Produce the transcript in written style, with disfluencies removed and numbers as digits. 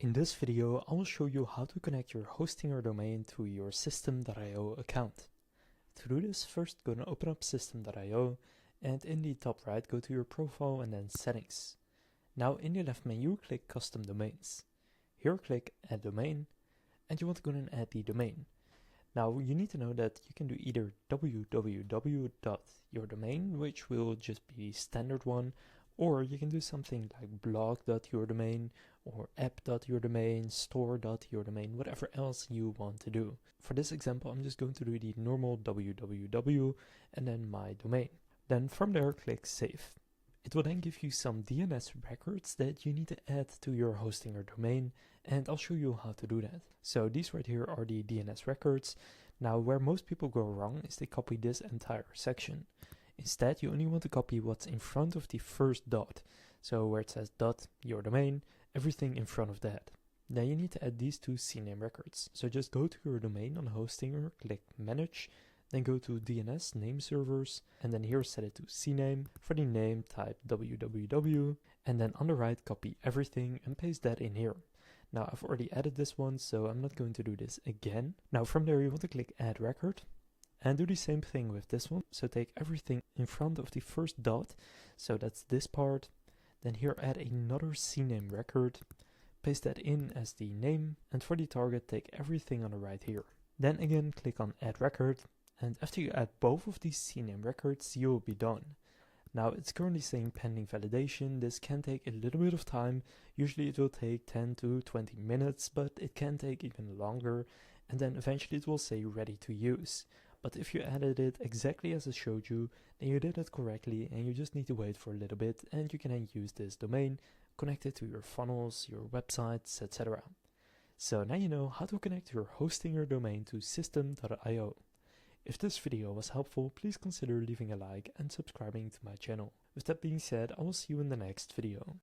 In this video, I will show you how to connect your hosting or domain to your System.io account. To do this, first go and open up System.io, and in the top right, go to your profile and then Settings. Now in the left menu, click Custom Domains. Here click Add Domain, and you want to go and add the domain. Now you need to know that you can do either www.yourdomain, which will just be the standard one, or you can do something like blog.yourdomain or app.yourdomain, store.yourdomain, whatever else you want to do. For this example, I'm just going to do the normal www and then my domain. Then from there, click Save. It will then give you some DNS records that you need to add to your hosting or domain, and I'll show you how to do that. So these right here are the DNS records. Now where most people go wrong is they copy this entire section. Instead, you only want to copy what's in front of the first dot. So where it says dot, your domain, everything in front of that. Then you need to add these two CNAME records. So just go to your domain on Hostinger, click Manage, then go to DNS name servers, and then here set it to CNAME. For the name, type www, and then on the right, copy everything and paste that in here. Now I've already added this one, so I'm not going to do this again. Now from there, you want to click Add Record, and do the same thing with this one. So take everything in front of the first dot, so that's this part. Then here add another CNAME record, paste that in as the name, and for the target take everything on the right here. Then again click on Add Record, and after you add both of these CNAME records, you will be done. Now it's currently saying pending validation. This can take a little bit of time. Usually it will take 10 to 20 minutes, but it can take even longer, and then eventually it will say ready to use. But if you added it exactly as I showed you, then you did it correctly, and you just need to wait for a little bit, and you can then use this domain, connect it to your funnels, your websites, etc. So now you know how to connect your hosting or domain to System.io. If this video was helpful, please consider leaving a like and subscribing to my channel. With that being said, I will see you in the next video.